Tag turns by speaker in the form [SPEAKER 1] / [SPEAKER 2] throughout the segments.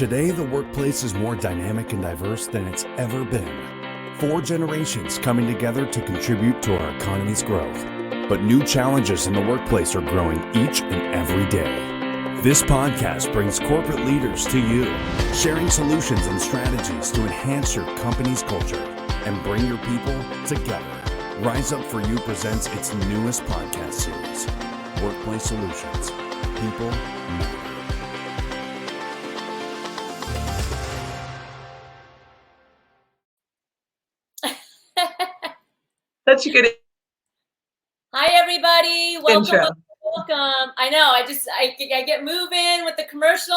[SPEAKER 1] Today, the workplace is more dynamic and diverse than it's ever been. 4 generations coming together to contribute to our economy's growth. But new challenges in the workplace are growing each and every day. This podcast brings corporate leaders to you, sharing solutions and strategies to enhance your company's culture and bring your people together. Rise Up For You presents its newest podcast series, Workplace Solutions. People matter.
[SPEAKER 2] Such a good
[SPEAKER 3] Hi, everybody. Welcome,
[SPEAKER 2] intro.
[SPEAKER 3] welcome. I know. I get moving with the commercial.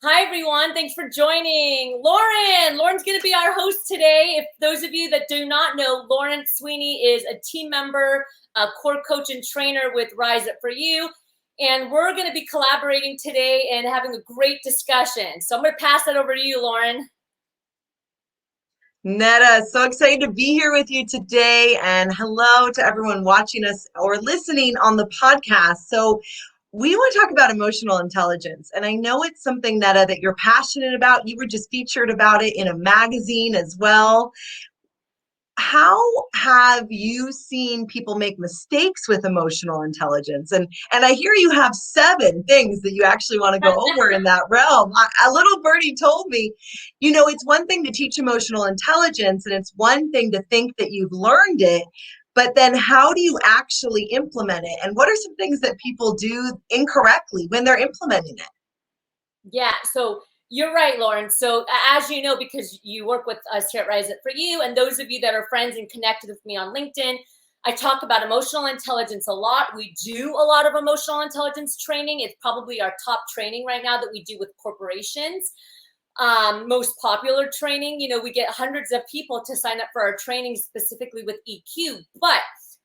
[SPEAKER 3] Hi, everyone. Thanks for joining. Lauren's going to be our host today. If those of you that do not know, Lauren Sweeney is a team member, a core coach and trainer with Rise Up For You. And we're going to be collaborating today and having a great discussion. So I'm going to pass that over to you, Lauren.
[SPEAKER 2] Nada, so excited to be here with you today. And hello to everyone watching us or listening on the podcast. So we want to talk about emotional intelligence. And I know it's something, Nada, that you're passionate about. You were just featured about it in a magazine as well. How have you seen people make mistakes with emotional intelligence? And I hear you have 7 things that you actually want to go over in that realm. A little birdie told me, it's one thing to teach emotional intelligence, and it's one thing to think that you've learned it, but then how do you actually implement it? And what are some things that people do incorrectly when they're implementing it?
[SPEAKER 3] Yeah, so you're right, Lauren. So as you know, because you work with us here at Rise Up For You, and those of you that are friends and connected with me on LinkedIn, I talk about emotional intelligence a lot. We do a lot of emotional intelligence training. It's probably our top training right now that we do with corporations. Most popular training, we get hundreds of people to sign up for our training specifically with EQ. But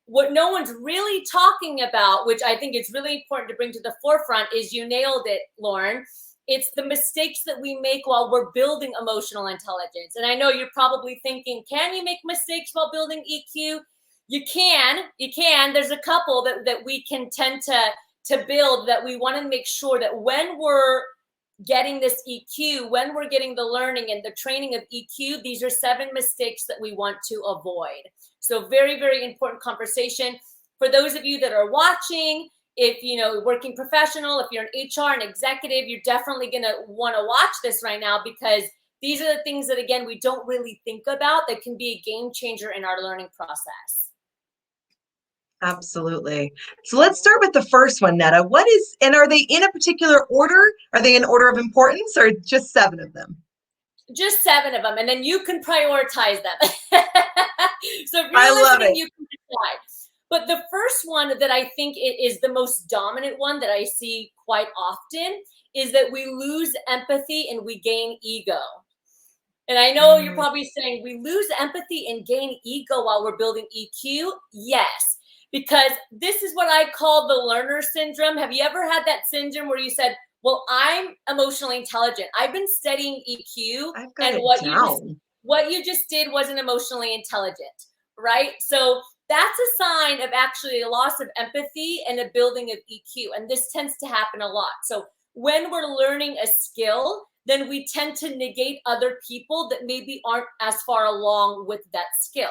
[SPEAKER 3] what no one's really talking about, which I think is really important to bring to the forefront, is you nailed it, Lauren. It's the mistakes that we make while we're building emotional intelligence. And I know you're probably thinking, can you make mistakes while building EQ? You can. There's a couple that we can tend to build that we want to make sure that when we're getting this EQ, when we're getting the learning and the training of EQ, these are 7 mistakes that we want to avoid. So very, very important conversation. For those of you that are watching, if working professional, if you're an HR and executive, you're definitely going to want to watch this right now, because these are the things that, again, we don't really think about that can be a game changer in our learning process.
[SPEAKER 2] Absolutely. So let's start with the first one, Nada. Are they in a particular order? Are they in order of importance, or just 7 of them?
[SPEAKER 3] Just 7 of them, and then you can prioritize them. So if you're
[SPEAKER 2] I love
[SPEAKER 3] listening,
[SPEAKER 2] it.
[SPEAKER 3] you can decide. But the first one that I think is the most dominant one that I see quite often is that we lose empathy and we gain ego. And I know you're probably saying, we lose empathy and gain ego while we're building EQ. Yes, because this is what I call the learner syndrome. Have you ever had that syndrome where you said, well, I'm emotionally intelligent, I've been studying EQ, and what you just did wasn't emotionally intelligent, right? So that's a sign of actually a loss of empathy and a building of EQ. And this tends to happen a lot. So when we're learning a skill, then we tend to negate other people that maybe aren't as far along with that skill.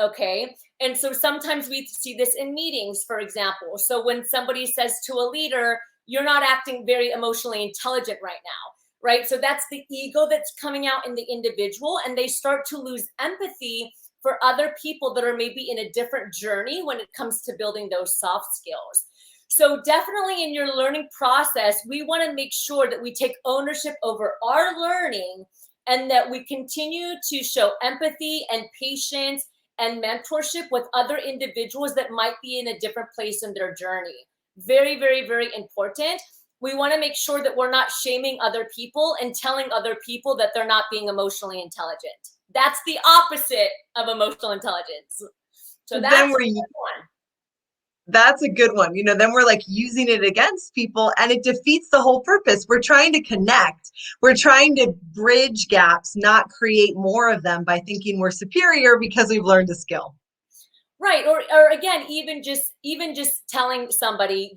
[SPEAKER 3] Okay. And so sometimes we see this in meetings, for example. So when somebody says to a leader, you're not acting very emotionally intelligent right now, right? So that's the ego that's coming out in the individual, and they start to lose empathy for other people that are maybe in a different journey when it comes to building those soft skills. So definitely in your learning process, we want to make sure that we take ownership over our learning, and that we continue to show empathy and patience and mentorship with other individuals that might be in a different place in their journey. Very, very, very important. We want to make sure that we're not shaming other people and telling other people that they're not being emotionally intelligent. That's the opposite of emotional intelligence. So that's one.
[SPEAKER 2] That's a good one. Then we're like using it against people, and it defeats the whole purpose. We're trying to connect. We're trying to bridge gaps, not create more of them by thinking we're superior because we've learned a skill.
[SPEAKER 3] Right. Or again, even just telling somebody,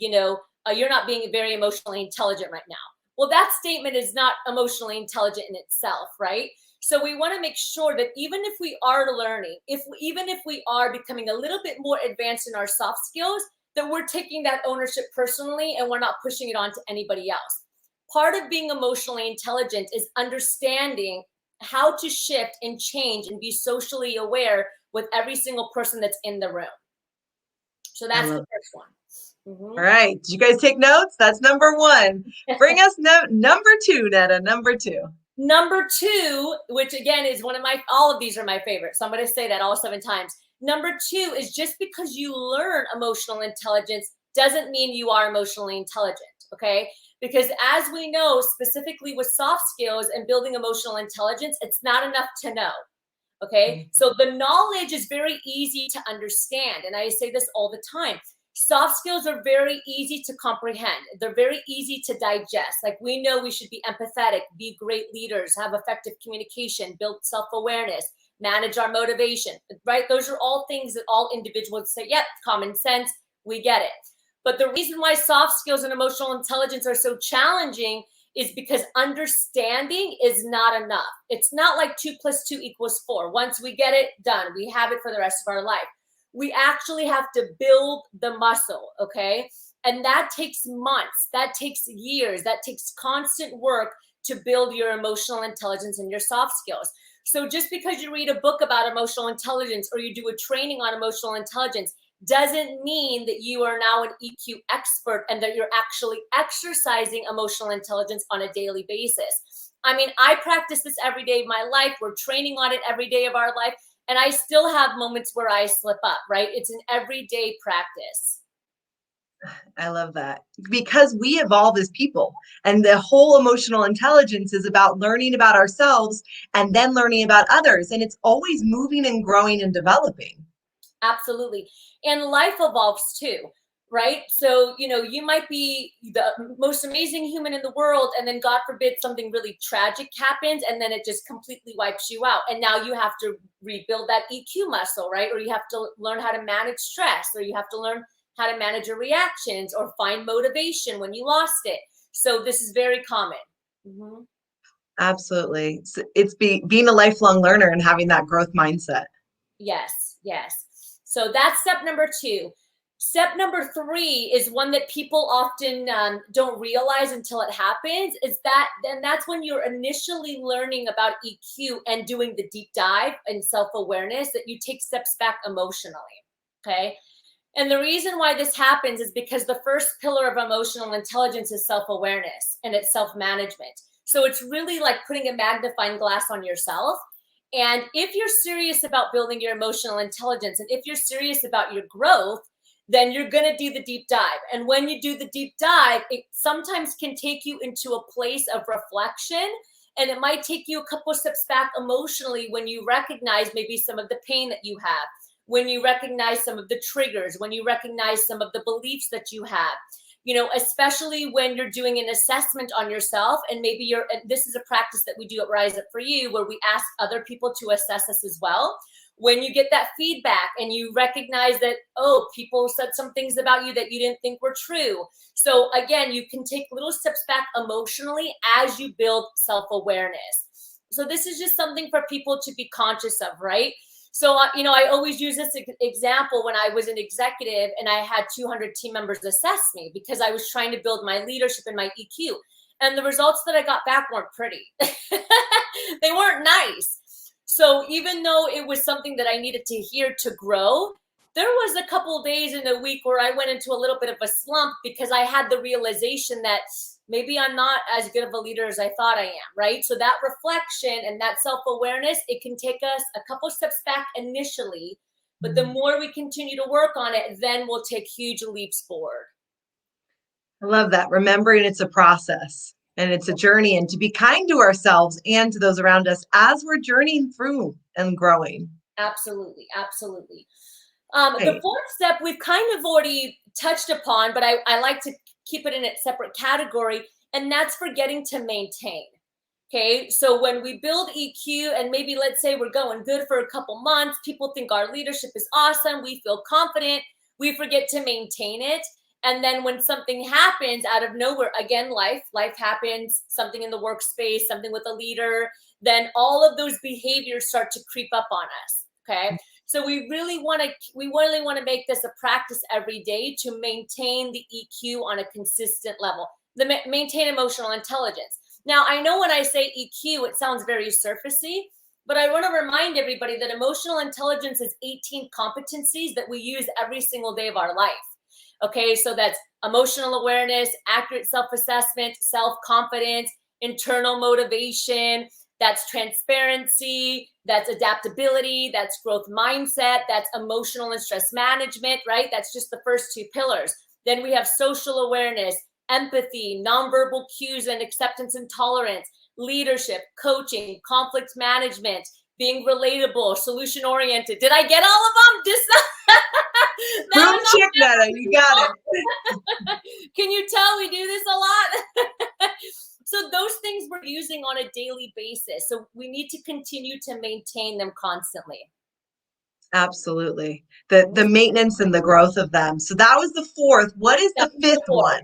[SPEAKER 3] you're not being very emotionally intelligent right now. Well, that statement is not emotionally intelligent in itself, right? So we want to make sure that even if we are learning, even if we are becoming a little bit more advanced in our soft skills, that we're taking that ownership personally and we're not pushing it on to anybody else. Part of being emotionally intelligent is understanding how to shift and change and be socially aware with every single person that's in the room. So that's the first one.
[SPEAKER 2] All right. Did you guys take notes? That's number one. Bring us number two, Nada. Number two.
[SPEAKER 3] Number two, which again is all of these are my favorite. So I'm going to say that all 7 times. Number two is just because you learn emotional intelligence doesn't mean you are emotionally intelligent. Okay. Because as we know, specifically with soft skills and building emotional intelligence, it's not enough to know. Okay. So the knowledge is very easy to understand. And I say this all the time. Soft skills are very easy to comprehend. They're very easy to digest. Like we know we should be empathetic, be great leaders, have effective communication, build self-awareness, manage our motivation, right? Those are all things that all individuals say, yep, common sense, we get it. But the reason why soft skills and emotional intelligence are so challenging is because understanding is not enough. It's not like 2 + 2 = 4. Once we get it, done. We have it for the rest of our life. We actually have to build the muscle, okay? And that takes months, that takes years, that takes constant work to build your emotional intelligence and your soft skills. So just because you read a book about emotional intelligence or you do a training on emotional intelligence doesn't mean that you are now an EQ expert and that you're actually exercising emotional intelligence on a daily basis. I mean, I practice this every day of my life. We're training on it every day of our life. And I still have moments where I slip up, right? It's an everyday practice.
[SPEAKER 2] I love that because we evolve as people, and the whole emotional intelligence is about learning about ourselves and then learning about others. And it's always moving and growing and developing.
[SPEAKER 3] Absolutely. And life evolves too, right? So, you might be the most amazing human in the world, and then God forbid something really tragic happens, and then it just completely wipes you out. And now you have to rebuild that EQ muscle, right? Or you have to learn how to manage stress, or you have to learn how to manage your reactions or find motivation when you lost it. So this is very common.
[SPEAKER 2] Absolutely. It's being a lifelong learner and having that growth mindset.
[SPEAKER 3] Yes, yes. So that's step number 2. Step number 3 is one that people often don't realize until it happens, and that's when you're initially learning about EQ and doing the deep dive and self-awareness, that you take steps back emotionally, okay? And the reason why this happens is because the first pillar of emotional intelligence is self-awareness and it's self-management. So it's really like putting a magnifying glass on yourself. And if you're serious about building your emotional intelligence, and if you're serious about your growth, then you're going to do the deep dive. And when you do the deep dive, it sometimes can take you into a place of reflection. And it might take you a couple steps back emotionally when you recognize maybe some of the pain that you have, when you recognize some of the triggers, when you recognize some of the beliefs that you have. Especially when you're doing an assessment on yourself, and maybe and this is a practice that we do at Rise Up For You, where we ask other people to assess us as well. When you get that feedback and you recognize that, oh, people said some things about you that you didn't think were true. So again, you can take little steps back emotionally as you build self-awareness. So this is just something for people to be conscious of, right? So, I always use this example when I was an executive and I had 200 team members assess me because I was trying to build my leadership and my EQ. And the results that I got back weren't pretty. They weren't nice. So even though it was something that I needed to hear to grow, there was a couple of days in the week where I went into a little bit of a slump because I had the realization that maybe I'm not as good of a leader as I thought I am, right? So that reflection and that self-awareness, it can take us a couple steps back initially, but the more we continue to work on it, then we'll take huge leaps forward.
[SPEAKER 2] I love that. Remembering it's a process and it's a journey, and to be kind to ourselves and to those around us as we're journeying through and growing.
[SPEAKER 3] Absolutely. Absolutely. The fourth step we've kind of already touched upon, but I like to keep it in a separate category, and that's forgetting to maintain. Okay, so when we build EQ and maybe let's say we're going good for a couple months, people think our leadership is awesome, we feel confident, we forget to maintain it. And then when something happens out of nowhere, again, life happens, something in the workspace, something with a leader, then all of those behaviors start to creep up on us. Okay. So we really want to make this a practice every day to maintain the EQ on a consistent level, maintain emotional intelligence. Now, I know when I say EQ, it sounds very surfacey, but I want to remind everybody that emotional intelligence is 18 competencies that we use every single day of our life. Okay, so that's emotional awareness, accurate self-assessment, self-confidence, internal motivation, that's transparency, that's adaptability, that's growth mindset, that's emotional and stress management, right? That's just the first two pillars. Then we have social awareness, empathy, nonverbal cues and acceptance and tolerance, leadership, coaching, conflict management, being relatable, solution oriented. Did I get all of them? Just
[SPEAKER 2] Boom, chick, Nada, you got it.
[SPEAKER 3] Can you tell we do this a lot? So those things we're using on a daily basis. So we need to continue to maintain them constantly.
[SPEAKER 2] Absolutely. The maintenance and the growth of them. So that was the fourth. What is the fifth one?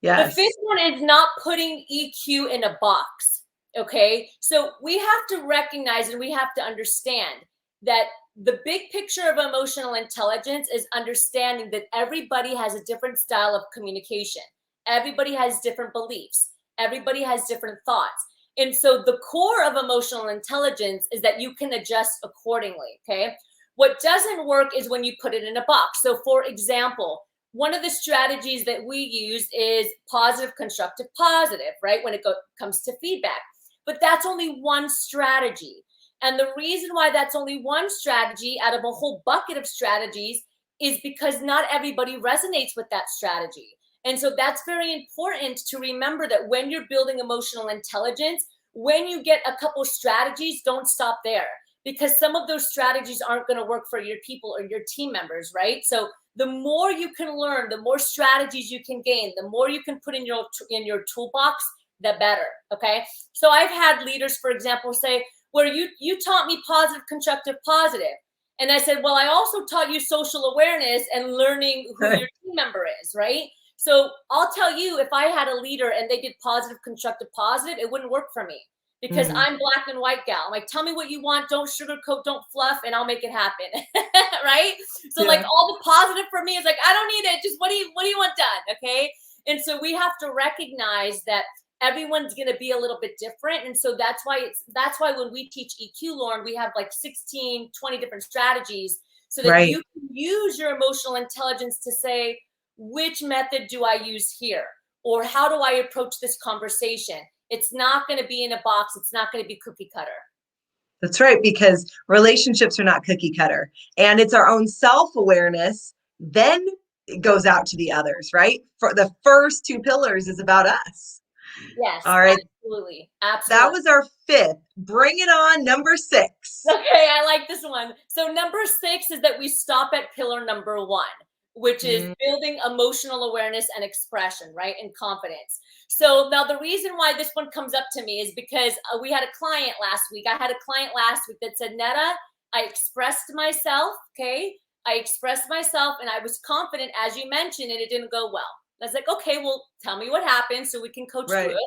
[SPEAKER 2] Yes.
[SPEAKER 3] The fifth one is not putting EQ in a box. Okay. So we have to recognize and we have to understand that the big picture of emotional intelligence is understanding that everybody has a different style of communication. Everybody has different beliefs. Everybody has different thoughts. And so the core of emotional intelligence is that you can adjust accordingly. Okay. What doesn't work is when you put it in a box. So for example, one of the strategies that we use is positive, constructive, positive, right? When it comes to feedback, but that's only one strategy. And the reason why that's only one strategy out of a whole bucket of strategies is because not everybody resonates with that strategy. And so that's very important to remember that when you're building emotional intelligence, when you get a couple strategies, don't stop there, because some of those strategies aren't going to work for your people or your team members, right? So the more you can learn, the more strategies you can gain, the more you can put in your toolbox, the better. Okay. So I've had leaders, for example, say, where you taught me positive, constructive, positive. And I said, well, I also taught you social awareness and learning who your team member is, right? So I'll tell you, if I had a leader and they did positive, constructive, positive, it wouldn't work for me, because I'm black and white gal. I'm like, tell me what you want, don't sugarcoat, don't fluff, and I'll make it happen. Right? So like all the positive for me is like, I don't need it. Just what do you want done? Okay. And so we have to recognize that everyone's going to be a little bit different. And so that's why when we teach EQ, Lauren, we have like 16, 20 different strategies so that you can use your emotional intelligence to say, which method do I use here? Or how do I approach this conversation? It's not going to be in a box. It's not going to be cookie cutter.
[SPEAKER 2] That's right, because relationships are not cookie cutter, and it's our own self-awareness. Then it goes out to the others, right? For the first two pillars is about us.
[SPEAKER 3] Yes.
[SPEAKER 2] All right.
[SPEAKER 3] Absolutely.
[SPEAKER 2] That was our fifth. Bring it on, number 6.
[SPEAKER 3] Okay, I like this one. So number 6 is that we stop at pillar number 1, which is building emotional awareness and expression, right? And confidence. So now the reason why this one comes up to me is because we had a client last week. I had a client last week that said, Nada, I expressed myself, okay? I expressed myself and I was confident, as you mentioned, and it didn't go well. I was like, okay, well, tell me what happened so we can coach through it.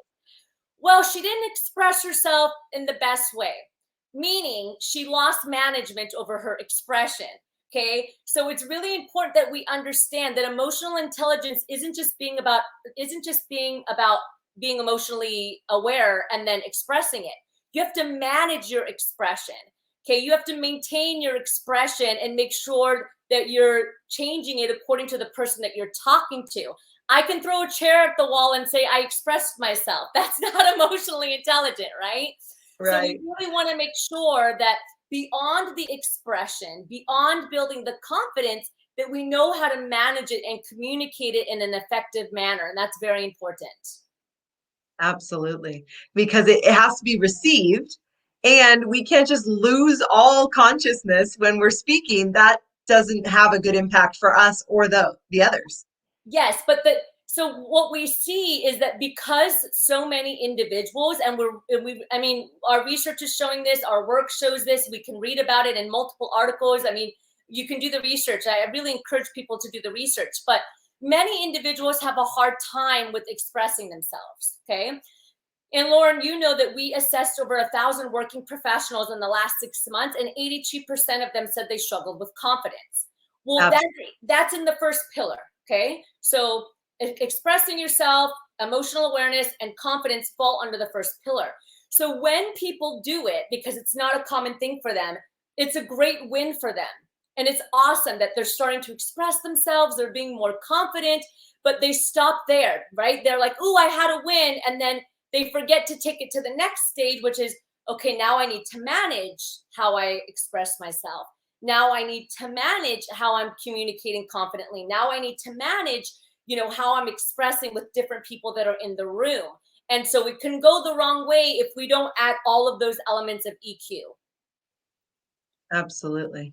[SPEAKER 3] Well, she didn't express herself in the best way, meaning she lost management over her expression. Okay, so it's really important that we understand that emotional intelligence isn't just being about being emotionally aware and then expressing it. You have to manage your expression. Okay, you have to maintain your expression and make sure that you're changing it according to the person that you're talking to. I can throw a chair at the wall and say I expressed myself. That's not emotionally intelligent, right? So we really want to make sure that beyond the expression, beyond building the confidence, that we know how to manage it and communicate it in an effective manner. And that's very important.
[SPEAKER 2] Absolutely. Because it has to be received, and we can't just lose all consciousness when we're speaking. That doesn't have a good impact for us or the others.
[SPEAKER 3] Yes, but so what we see is that because so many individuals, and our research is showing this, our work shows this, we can read about it in multiple articles. I mean, you can do the research. I really encourage people to do the research, but many individuals have a hard time with expressing themselves, okay? And Lauren, you know that we assessed over 1,000 working professionals in the last 6 months, and 82% of them said they struggled with confidence. Well, that's in the first pillar, okay? So expressing yourself, emotional awareness, and confidence fall under the first pillar. So when people do it, because it's not a common thing for them, it's a great win for them. And it's awesome that they're starting to express themselves, they're being more confident, but they stop there, right? They're like, oh, I had a win. And then they forget to take it to the next stage, which is, okay, now I need to manage how I express myself. Now I need to manage how I'm communicating confidently. Now I need to manage, how I'm expressing with different people that are in the room. And so it can go the wrong way if we don't add all of those elements of EQ.
[SPEAKER 2] Absolutely.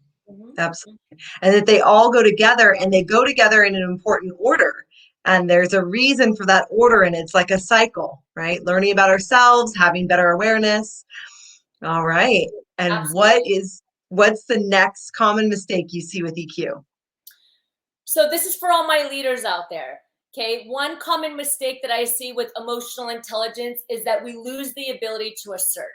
[SPEAKER 2] Absolutely. And that they all go together, and they go together in an important order. And there's a reason for that order, and it's like a cycle, right? Learning about ourselves, having better awareness. All right. And
[SPEAKER 3] Absolutely.
[SPEAKER 2] what's the next common mistake you see with EQ?
[SPEAKER 3] So this is for all my leaders out there. Okay. One common mistake that I see with emotional intelligence is that we lose the ability to assert.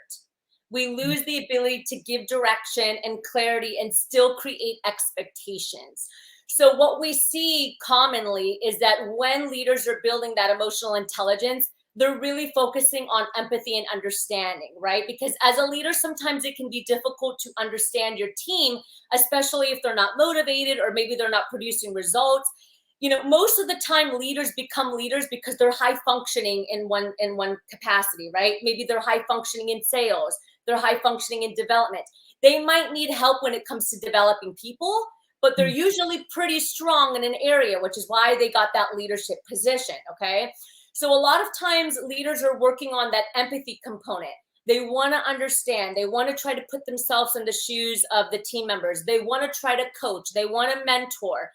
[SPEAKER 3] We lose the ability to give direction and clarity and still create expectations. So what we see commonly is that when leaders are building that emotional intelligence, they're really focusing on empathy and understanding, right? Because as a leader, sometimes it can be difficult to understand your team, especially if they're not motivated or maybe they're not producing results. Most of the time leaders become leaders because they're high functioning in one capacity, right? Maybe they're high functioning in sales, they're high functioning in development. They might need help when it comes to developing people, but they're usually pretty strong in an area, which is why they got that leadership position, okay? So a lot of times leaders are working on that empathy component. They want to understand. They want to try to put themselves in the shoes of the team members. They want to try to coach. They want to mentor.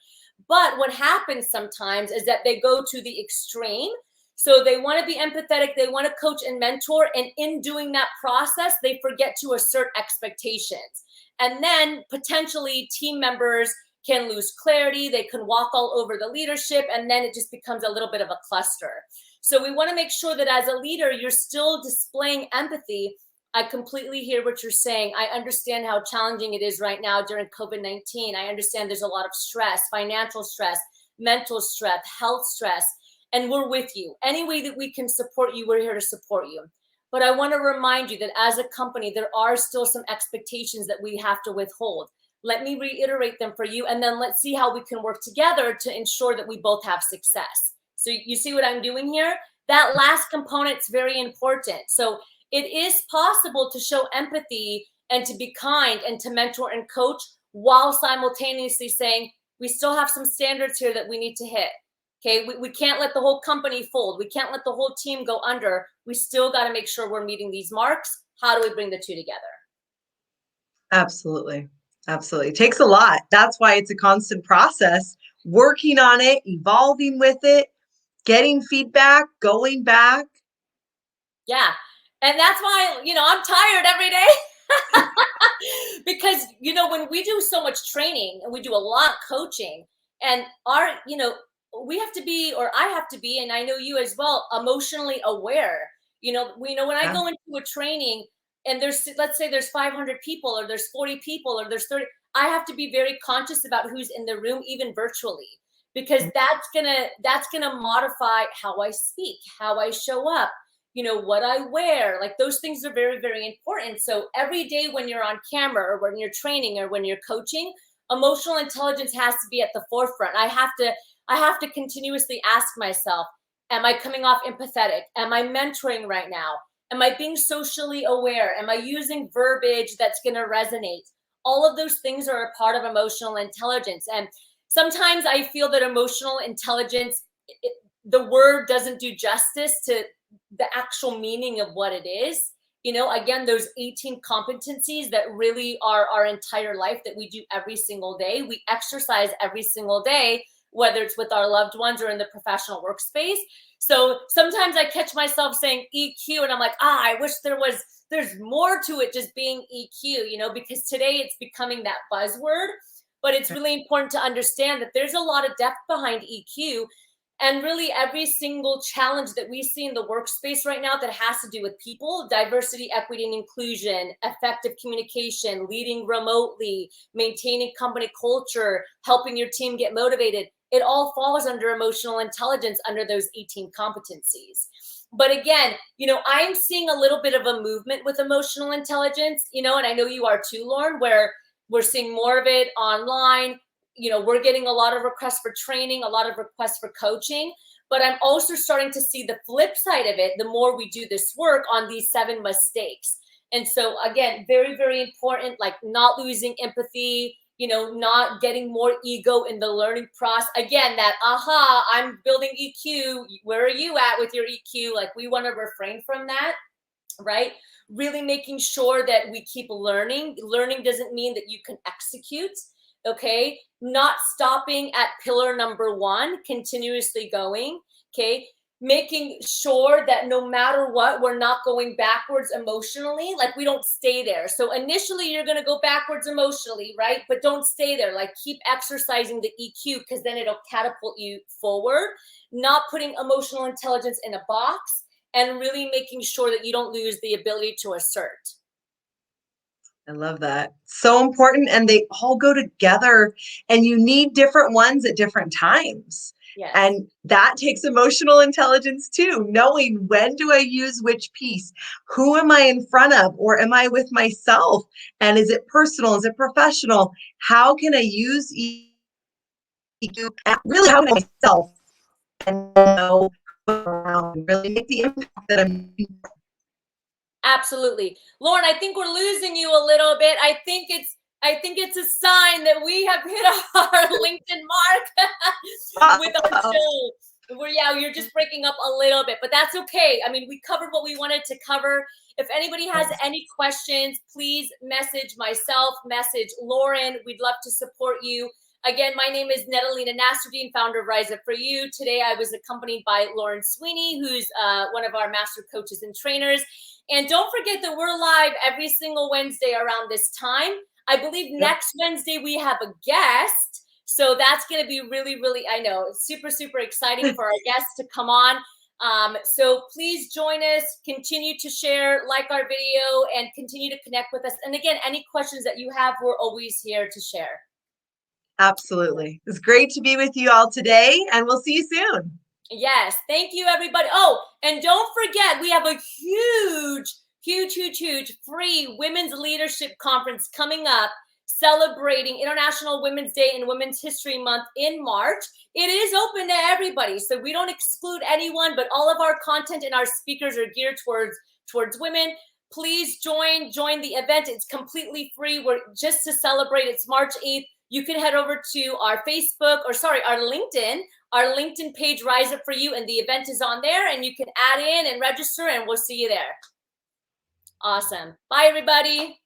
[SPEAKER 3] But what happens sometimes is that they go to the extreme. So they want to be empathetic. They want to coach and mentor. And in doing that process, they forget to assert expectations. And then potentially team members can lose clarity. They can walk all over the leadership. And then it just becomes a little bit of a cluster. So we want to make sure that as a leader, you're still displaying empathy. I completely hear what you're saying. I understand how challenging it is right now during COVID-19. I understand there's a lot of stress, financial stress, mental stress, health stress, and we're with you. Any way that we can support you, we're here to support you. But I want to remind you that as a company, there are still some expectations that we have to withhold. Let me reiterate them for you, and then let's see how we can work together to ensure that we both have success. So you see what I'm doing here? That last component is very important. So it is possible to show empathy and to be kind and to mentor and coach while simultaneously saying, we still have some standards here that we need to hit. Okay, we can't let the whole company fold. We can't let the whole team go under. We still got to make sure we're meeting these marks. How do we bring the two together?
[SPEAKER 2] Absolutely. Absolutely. It takes a lot. That's why it's a constant process, working on it, evolving with it, getting feedback, going back.
[SPEAKER 3] Yeah. And that's why, I'm tired every day. Because, when we do so much training and we do a lot of coaching, and we have to be, or I have to be, and I know you as well, emotionally aware. When I go into a training and let's say there's 500 people or there's 40 people or there's 30, I have to be very conscious about who's in the room, even virtually, because that's gonna modify how I speak, how I show up, what I wear. Like those things are very, very important. So every day when you're on camera or when you're training or when you're coaching, emotional intelligence has to be at the forefront. I have to continuously ask myself, am I coming off empathetic? Am I mentoring right now? Am I being socially aware? Am I using verbiage that's going to resonate? All of those things are a part of emotional intelligence. And sometimes I feel that emotional intelligence, the word doesn't do justice to the actual meaning of what it is. Again, those 18 competencies that really are our entire life that we do every single day. We exercise every single day, whether it's with our loved ones or in the professional workspace. So sometimes I catch myself saying EQ and I'm like, I wish there's more to it just being EQ, because today it's becoming that buzzword. but it's really important to understand that there's a lot of depth behind EQ. And really every single challenge that we see in the workspace right now that has to do with people, diversity, equity, and inclusion, effective communication, leading remotely, maintaining company culture, helping your team get motivated, it all falls under emotional intelligence under those 18 competencies. But again, I'm seeing a little bit of a movement with emotional intelligence, and I know you are too, Lauren, where we're seeing more of it online. We're getting a lot of requests for training, a lot of requests for coaching, but I'm also starting to see the flip side of it the more we do this work on these 7 mistakes. And so again, very, very important, like not losing empathy, not getting more ego in the learning process. Again, that, I'm building EQ. Where are you at with your EQ? Like, we want to refrain from that, right? Really making sure that we keep learning. Learning doesn't mean that you can execute. Okay, not stopping at pillar number 1, continuously going. Okay, making sure that no matter what, we're not going backwards emotionally. Like, we don't stay there. So initially you're going to go backwards emotionally, right? But don't stay there. Like, keep exercising the EQ, because then it'll catapult you forward. Not putting emotional intelligence in a box, and really making sure that you don't lose the ability to assert.
[SPEAKER 2] I love that. So important. And they all go together, and you need different ones at different times.
[SPEAKER 3] Yes.
[SPEAKER 2] And that takes emotional intelligence too, knowing when do I use which piece? Who am I in front of? Or am I with myself? And is it personal? Is it professional? How can I use EQ? And really, how can I myself and know around, really make the impact that I'm doing?
[SPEAKER 3] Absolutely. Lauren, I think we're losing you a little bit. I think it's a sign that we have hit our LinkedIn mark with our show. You're just breaking up a little bit, but that's okay. I mean, we covered what we wanted to cover. If anybody has any questions, please message myself, message Lauren. We'd love to support you. Again, my name is Nada Nasserdeen, founder of Rise Up For You. Today, I was accompanied by Lauren Sweeney, who's one of our master coaches and trainers. And don't forget that we're live every single Wednesday around this time. I believe next Wednesday we have a guest. So that's going to be really, really, I know, super, super exciting for our guests to come on. So please join us, continue to share, like our video, and continue to connect with us. And again, any questions that you have, we're always here to share.
[SPEAKER 2] Absolutely. It's great to be with you all today, and we'll see you soon.
[SPEAKER 3] Yes. Thank you, everybody. Oh, and don't forget, we have a huge free Women's Leadership Conference coming up, celebrating International Women's Day and Women's History Month in March. It is open to everybody, so we don't exclude anyone, but all of our content and our speakers are geared towards women. Please join the event. It's completely free. We're just to celebrate. It's March 8th. You can head over to our our LinkedIn page, Rise Up For You, and the event is on there, and you can add in and register, and we'll see you there. Awesome. Bye, everybody.